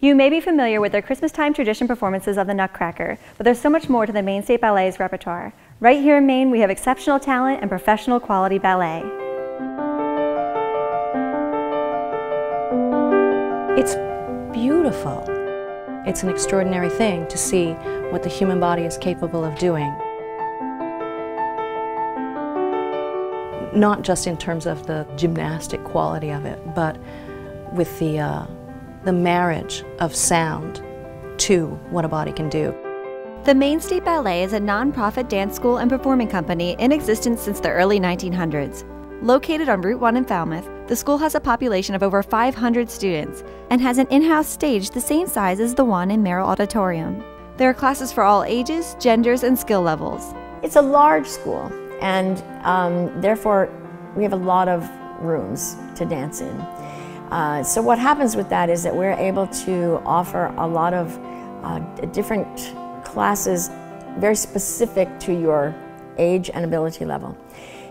You may be familiar with their Christmas-time tradition performances of the Nutcracker, but there's so much more to the Maine State Ballet's repertoire. Right here in Maine, we have exceptional talent and professional quality ballet. It's beautiful. It's an extraordinary thing to see what the human body is capable of doing. Not just in terms of the gymnastic quality of it, but with the marriage of sound to what a body can do. The Maine State Ballet is a non-profit dance school and performing company in existence since the early 1900s. Located on Route 1 in Falmouth, the school has a population of over 500 students and has an in-house stage the same size as the one in Merrill Auditorium. There are classes for all ages, genders, and skill levels. It's a large school, and therefore we have a lot of rooms to dance in. So what happens with that is that we're able to offer a lot of different classes very specific to your age and ability level.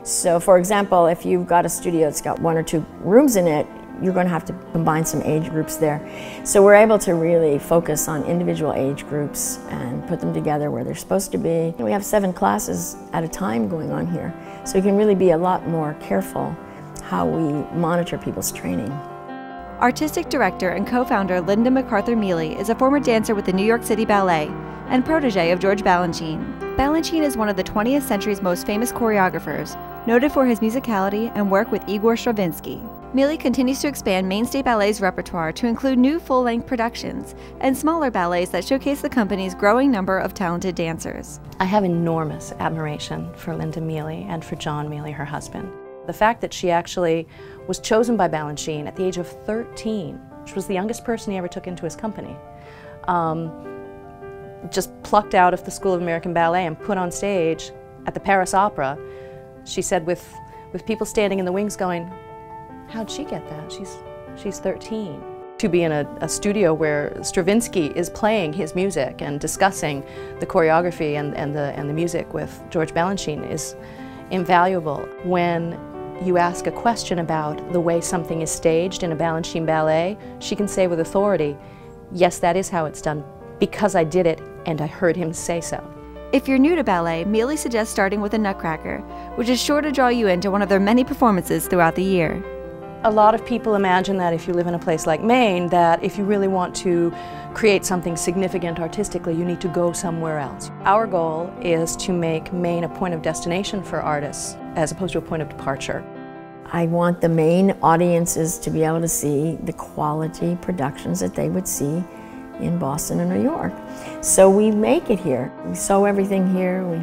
So for example, if you've got a studio that's got 1 or 2 rooms in it, you're going to have to combine some age groups there. So we're able to really focus on individual age groups and put them together where they're supposed to be. We have 7 classes at a time going on here, so we can really be a lot more careful how we monitor people's training. Artistic director and co-founder Linda MacArthur-Mealy is a former dancer with the New York City Ballet and protege of George Balanchine. Balanchine is one of the 20th century's most famous choreographers, noted for his musicality and work with Igor Stravinsky. Mealy continues to expand Maine State Ballet's repertoire to include new full-length productions and smaller ballets that showcase the company's growing number of talented dancers. I have enormous admiration for Linda Mealy and for John Mealy, her husband. The fact that she actually was chosen by Balanchine at the age of 13, which was the youngest person he ever took into his company, just plucked out of the School of American Ballet and put on stage at the Paris Opera, she said with people standing in the wings going, how'd she get that? She's 13. To be in a studio where Stravinsky is playing his music and discussing the choreography and the music with George Balanchine is invaluable. When you ask a question about the way something is staged in a Balanchine ballet, she can say with authority, yes, that is how it's done, because I did it and I heard him say so. If you're new to ballet, Mealy suggests starting with a Nutcracker, which is sure to draw you into one of their many performances throughout the year. A lot of people imagine that if you live in a place like Maine, that if you really want to create something significant artistically, you need to go somewhere else. Our goal is to make Maine a point of destination for artists, as opposed to a point of departure. I want the Maine audiences to be able to see the quality productions that they would see in Boston and New York. So we make it here. We sew everything here, we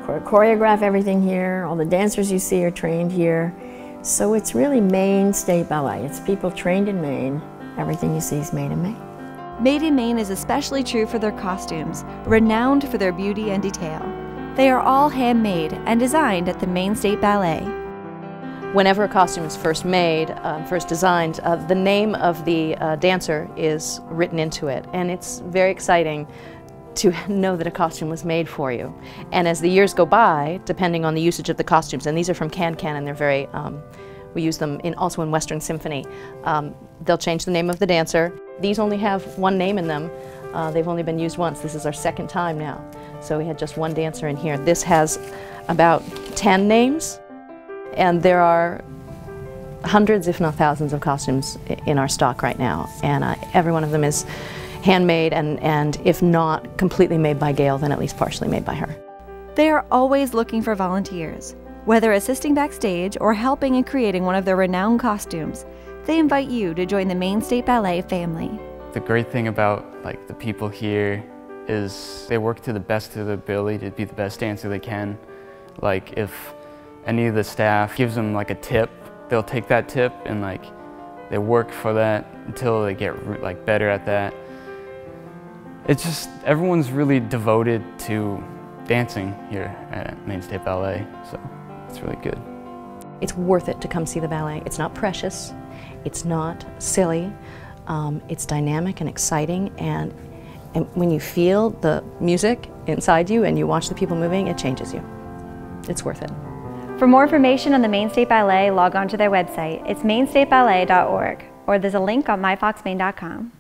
choreograph everything here, all the dancers you see are trained here. So it's really Maine State Ballet. It's people trained in Maine. Everything you see is made in Maine. Made in Maine is especially true for their costumes, renowned for their beauty and detail. They are all handmade and designed at the Maine State Ballet. Whenever a costume is first made, first designed, the name of the dancer is written into it, and it's very exciting to know that a costume was made for you. And as the years go by, depending on the usage of the costumes, and these are from Can-Can and they're very, we use them also in Western Symphony, they'll change the name of the dancer. These only have 1 name in them. They've only been used once. This is our 2nd time now. So we had just 1 dancer in here. This has about 10 names, and there are hundreds, if not thousands, of costumes in our stock right now. And every one of them is handmade and if not completely made by Gail, then at least partially made by her. They are always looking for volunteers. Whether assisting backstage or helping in creating one of their renowned costumes, they invite you to join the Maine State Ballet family. The great thing about the people here is they work to the best of their ability to be the best dancer they can. If any of the staff gives them a tip, they'll take that tip and they work for that until they get better at that. It's just, everyone's really devoted to dancing here at Maine State Ballet, so it's really good. It's worth it to come see the ballet. It's not precious, it's not silly, it's dynamic and exciting, and when you feel the music inside you and you watch the people moving, it changes you. It's worth it. For more information on the Maine State Ballet, log on to their website. It's mainestateballet.org, or there's a link on myfoxmaine.com.